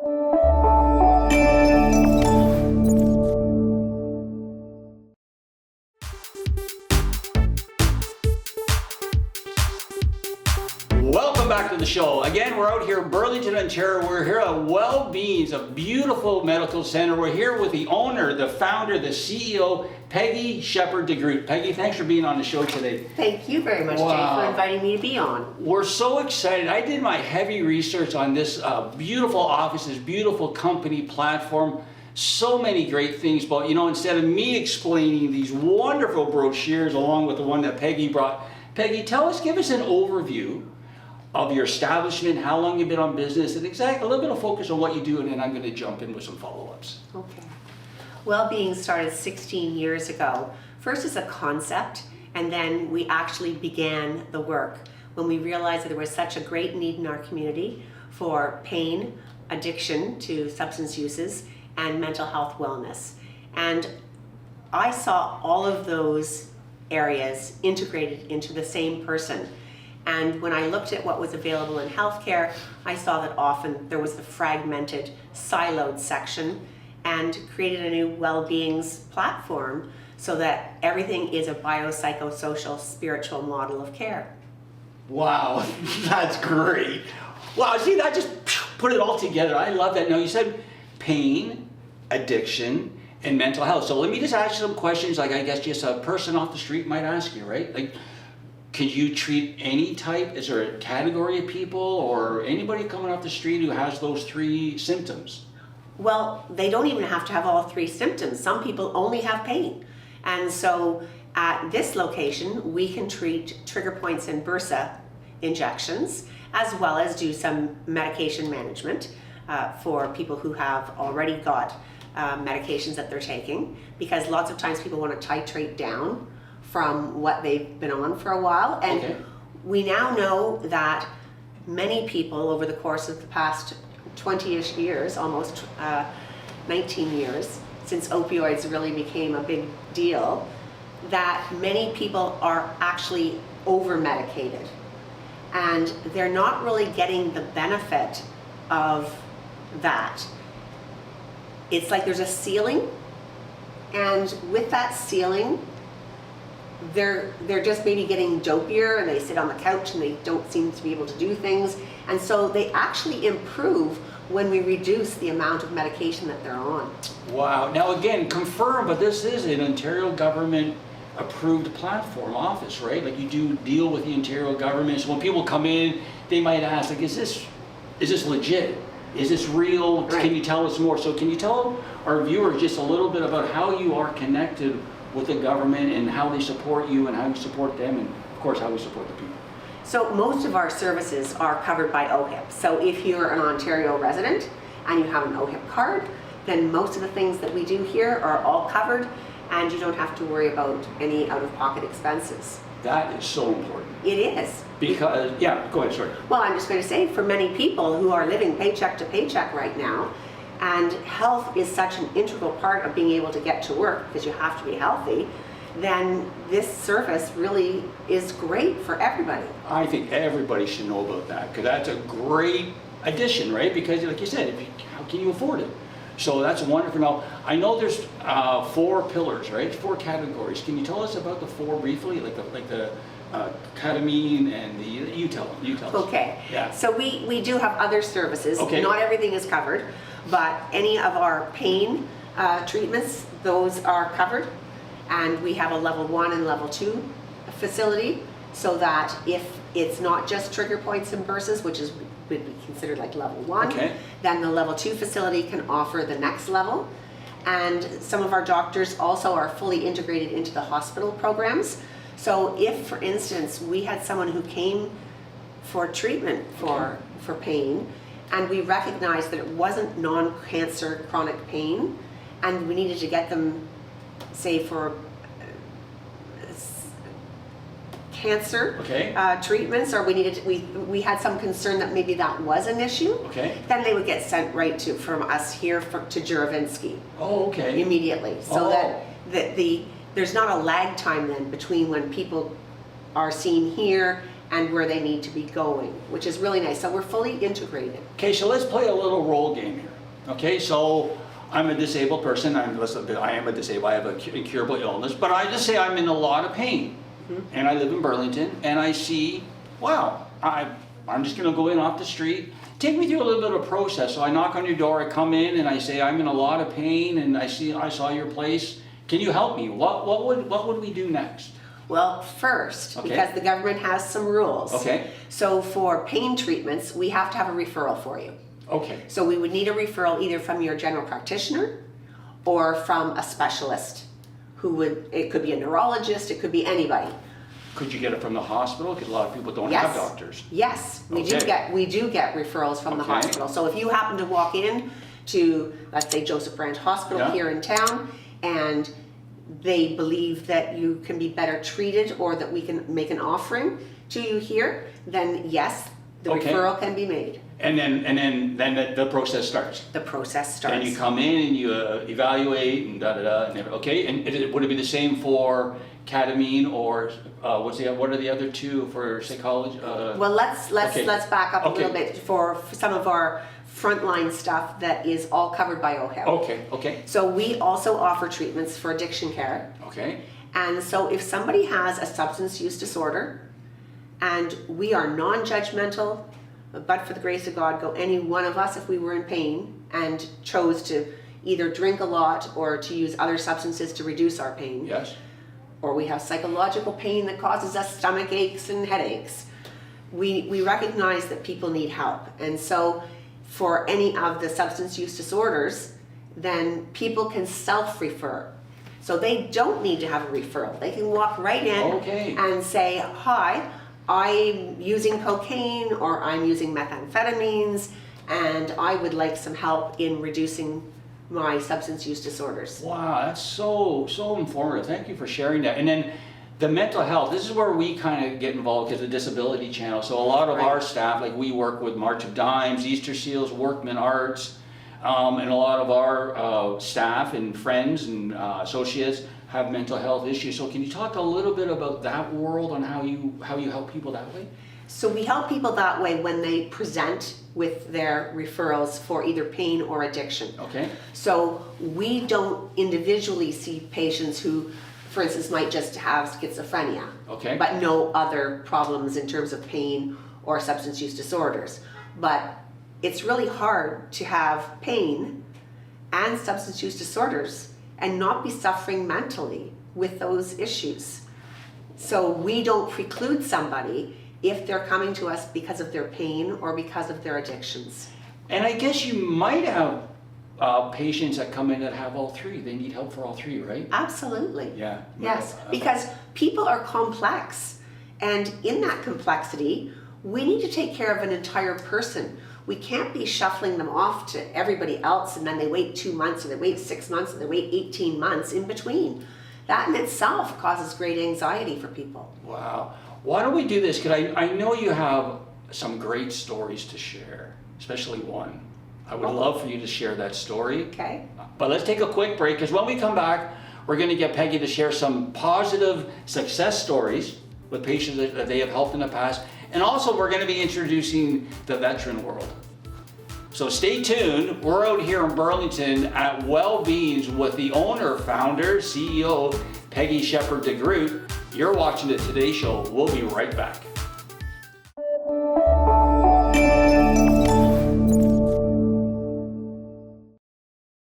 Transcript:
Welcome back to the show. Again, we're out here in Burlington, Ontario. We're here at Wellbeings, a beautiful medical center. We're here with the owner, the founder, the CEO, Peggi Degroote. Peggi, thanks for being on the show today. Thank you very much, Jay, for inviting me to be on. We're so excited. I did my heavy research on this beautiful office, this beautiful company platform. So many great things, but instead of me explaining these wonderful brochures along with the one that Peggi brought, Peggi, give us an overview of your establishment, how long you've been on business, and a little bit of focus on what you do, and then I'm going to jump in with some follow-ups. Okay. Wellbeing started 16 years ago, first as a concept, and then we actually began the work when we realized that there was such a great need in our community for pain, addiction to substance uses, and mental health wellness. And I saw all of those areas integrated into the same person. And when I looked at what was available in healthcare, I saw that often there was the fragmented, siloed section, and created a new Wellbeings platform so that everything is a biopsychosocial spiritual model of care. Wow, that's great. Wow, see, that just put it all together. I love that. Now, you said pain, addiction, and mental health. So let me just ask you some questions like I guess just a person off the street might ask you, right? Like, could you treat any type? Is there a category of people or anybody coming off the street who has those three symptoms? Well, they don't even have to have all three symptoms. Some people only have pain. And so at this location, we can treat trigger points and bursa injections, as well as do some medication management for people who have already got medications that they're taking, because lots of times people want to titrate down from what they've been on for a while. And we now know that many people over the course of the past 20-ish years, almost 19 years, since opioids really became a big deal, that many people are actually over-medicated. And they're not really getting the benefit of that. It's like there's a ceiling, and with that ceiling, they're just maybe getting dopier, and they sit on the couch and they don't seem to be able to do things. And so they actually improve when we reduce the amount of medication that they're on. Wow. Now again, confirm, but this is an Ontario government approved platform office, right? Like you do deal with the Ontario government. So when people come in, they might ask, like, is this legit? Is this real? Right. Can you tell us more? So can you tell our viewers just a little bit about how you are connected with the government and how they support you and how you support them, and of course how we support the people? So most of our services are covered by OHIP. So if you're an Ontario resident and you have an OHIP card, then most of the things that we do here are all covered, and you don't have to worry about any out-of-pocket expenses. That is so important. It is. Because, yeah, go ahead, sorry. Well, I'm just going to say, for many people who are living paycheck to paycheck right now, and health is such an integral part of being able to get to work because you have to be healthy, then this service really is great for everybody. I think everybody should know about that, because that's a great addition, right? Because like you said, how can you afford it? So that's wonderful. Now, I know there's 4 pillars, right? 4 categories. Can you tell us about the 4 briefly, like the ketamine and you tell us. Okay. Yeah. So we do have other services. Okay. Not everything is covered, but any of our pain treatments, those are covered. And we have a level 1 and level 2 facility, so that if it's not just trigger points and bursas, which would be considered like level 1, then the level 2 facility can offer the next level. And some of our doctors also are fully integrated into the hospital programs. So if, for instance, we had someone who came for treatment for pain, and we recognized that it wasn't non-cancer chronic pain, and we needed to get them, say, for cancer treatments, or we had some concern that maybe that was an issue, then they would get sent right from us here to Juravinsky. Immediately. So that there's not a lag time then between when people are seen here and where they need to be going, which is really nice. So we're fully integrated. Okay, so let's play a little role game here. Okay, so I'm a disabled person. I am a disabled. I have a incurable illness, but I just say I'm in a lot of pain, and I live in Burlington, and I see, wow, I'm just going to go in off the street. Take me through a little bit of a process. So I knock on your door, I come in, and I say I'm in a lot of pain, and I saw your place. Can you help me? What would we do next? Well, first, Okay. because the government has some rules. Okay. So for pain treatments, we have to have a referral for you. Okay. So we would need a referral either from your general practitioner or from a specialist it could be a neurologist, it could be anybody. Could you get it from the hospital? Because a lot of people don't have doctors. Yes, we Okay. do get referrals from the Okay. hospital. So if you happen to walk in to, let's say, Joseph Brand Hospital Yeah. here in town, and they believe that you can be better treated or that we can make an offering to you here, then yes, the Okay. referral can be made. And then the process starts. The process starts. And you come in and you evaluate and okay. And would it be the same for ketamine or what are the other two for psychology? Well, let's Okay. back up a Okay. little bit for some of our frontline stuff that is all covered by OHIP. Okay. So we also offer treatments for addiction care. Okay. And so if somebody has a substance use disorder, and we are non-judgmental, but for the grace of God, go any one of us if we were in pain and chose to either drink a lot or to use other substances to reduce our pain. Yes. Or we have psychological pain that causes us stomach aches and headaches. We recognize that people need help. And so for any of the substance use disorders, then people can self-refer. So they don't need to have a referral. They can walk right in Okay. and say, hi, I'm using cocaine or I'm using methamphetamines and I would like some help in reducing my substance use disorders. Wow, that's so informative. Thank you for sharing that. And then the mental health, this is where we kind of get involved because of the disability channel. So a lot of Right. our staff, like we work with March of Dimes, Easter Seals, Workman Arts, and a lot of our staff and friends and associates have mental health issues. So can you talk a little bit about that world and how you help people that way? So we help people that way when they present with their referrals for either pain or addiction. Okay. So we don't individually see patients who, for instance, might just have schizophrenia, Okay. but no other problems in terms of pain or substance use disorders. But it's really hard to have pain and substance use disorders and not be suffering mentally with those issues. So we don't preclude somebody if they're coming to us because of their pain or because of their addictions. And I guess you might have patients that come in that have all three. They need help for all three, right? Absolutely. Yeah. Yes, because people are complex, and in that complexity, we need to take care of an entire person. We can't be shuffling them off to everybody else and then they wait 2 months or they wait 6 months or they wait 18 months in between. That in itself causes great anxiety for people. Wow. Why don't we do this? Because I know you have some great stories to share, especially one. I would love for you to share that story. Okay. But let's take a quick break because when we come back, we're going to get Peggy to share some positive success stories with patients that they have helped in the past. And also we're going to be introducing the veteran world. So stay tuned. We're out here in Burlington at Wellbeings with the owner, founder, CEO, Peggi Shepherd Degroote. You're watching the Today Show. We'll be right back.